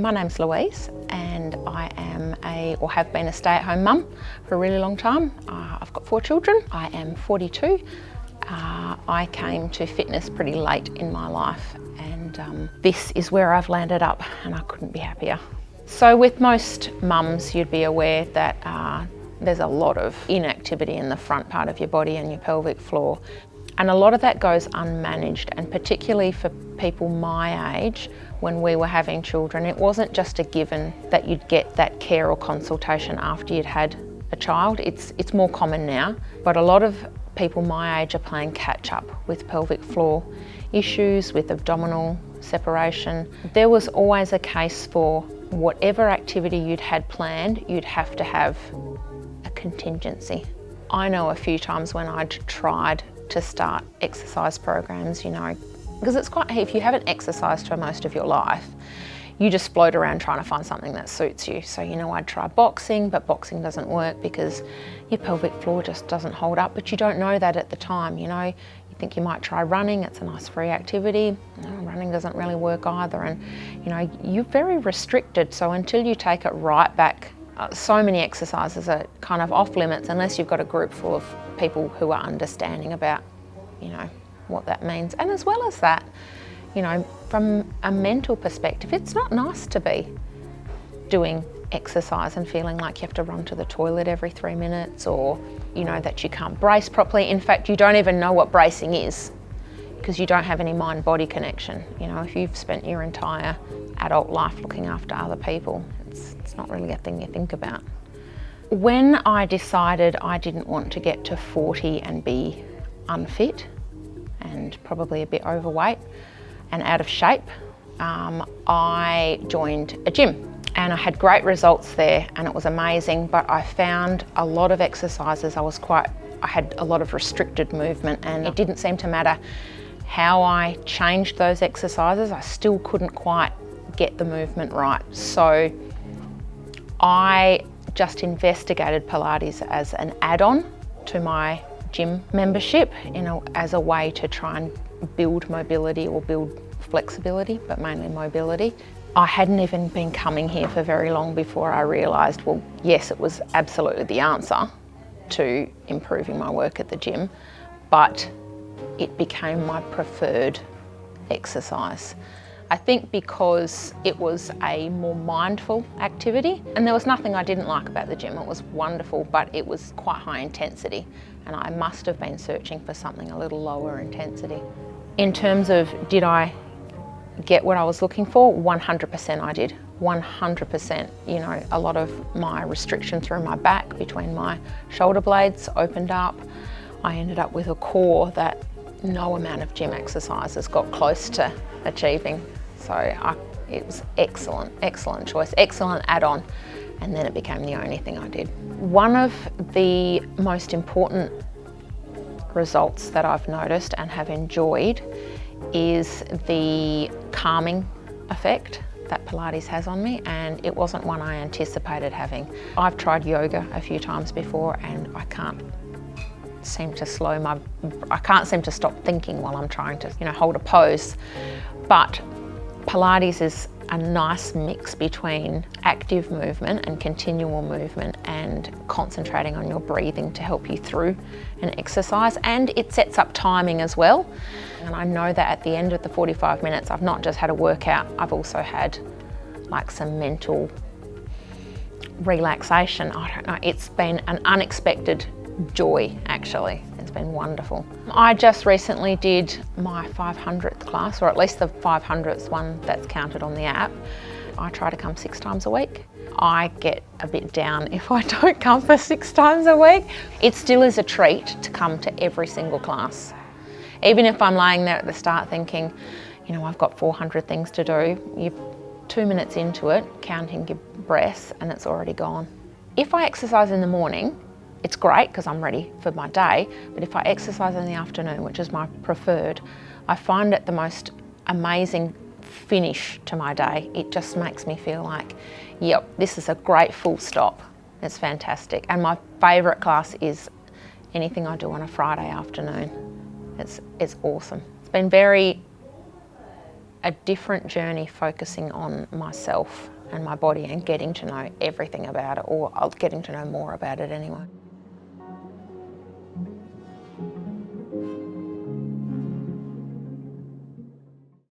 My name's Louise and I am have been a stay-at-home mum for a really long time. I've got 4 children. I am 42. I came to fitness pretty late in my life and this is where I've landed up and I couldn't be happier. So with most mums you'd be aware that there's a lot of inactivity in the front part of your body and your pelvic floor. And a lot of that goes unmanaged, and particularly for people my age, when we were having children, it wasn't just a given that you'd get that care or consultation after you'd had a child. It's more common now, but a lot of people my age are playing catch up with pelvic floor issues, with abdominal separation. There was always a case for whatever activity you'd had planned, you'd have to have a contingency. I know a few times when I'd tried to start exercise programs, you know, because it's quite, if you haven't exercised for most of your life, you just float around trying to find something that suits you. So, you know, I'd try boxing, but boxing doesn't work because your pelvic floor just doesn't hold up, but you don't know that at the time, you know. You think you might try running, it's a nice free activity. No, running doesn't really work either, and, you know, you're very restricted, so until you take it right back, so many exercises are kind of off limits unless you've got a group full of people who are understanding about, you know, what that means. And as well as that, you know, from a mental perspective, it's not nice to be doing exercise and feeling like you have to run to the toilet every 3 minutes, or, you know, that you can't brace properly. In fact, you don't even know what bracing is because you don't have any mind-body connection. You know, if you've spent your entire adult life looking after other people, it's not really a thing you think about. When I decided I didn't want to get to 40 and be unfit and probably a bit overweight and out of shape, I joined a gym, and I had great results there and it was amazing, but I found a lot of exercises, I had a lot of restricted movement, and it didn't seem to matter how I changed those exercises, I still couldn't quite get the movement right. So I just investigated Pilates as an add-on to my gym membership, you know, as a way to try and build mobility or build flexibility, but mainly mobility. I hadn't even been coming here for very long before I realised, well, yes, it was absolutely the answer to improving my work at the gym, but it became my preferred exercise. I think because it was a more mindful activity, and there was nothing I didn't like about the gym. It was wonderful, but it was quite high intensity, and I must have been searching for something a little lower intensity. In terms of did I get what I was looking for, 100% I did, 100%. You know, a lot of my restriction through my back between my shoulder blades opened up. I ended up with a core that no amount of gym exercises got close to achieving. So it was excellent choice, excellent add-on, and then it became the only thing I did. One of the most important results that I've noticed and have enjoyed is the calming effect that Pilates has on me, and it wasn't one I anticipated having. I've tried yoga a few times before and I can't seem to stop thinking while I'm trying to, you know, hold a pose. But Pilates is a nice mix between active movement and continual movement and concentrating on your breathing to help you through an exercise, and it sets up timing as well. And I know that at the end of the 45 minutes I've not just had a workout, I've also had like some mental relaxation. I don't know, it's been an unexpected joy actually. It's been wonderful. I just recently did my 500th class, or at least the 500th one that's counted on the app. I try to come 6 times a week. I get a bit down if I don't come for 6 times a week. It still is a treat to come to every single class. Even if I'm laying there at the start thinking, you know, I've got 400 things to do, you're 2 minutes into it, counting your breaths, and it's already gone. If I exercise in the morning, it's great because I'm ready for my day, but if I exercise in the afternoon, which is my preferred, I find it the most amazing finish to my day. It just makes me feel like, yep, this is a great full stop. It's fantastic. And my favourite class is anything I do on a Friday afternoon. It's awesome. It's been a different journey, focusing on myself and my body and getting to know everything about it, or getting to know more about it anyway.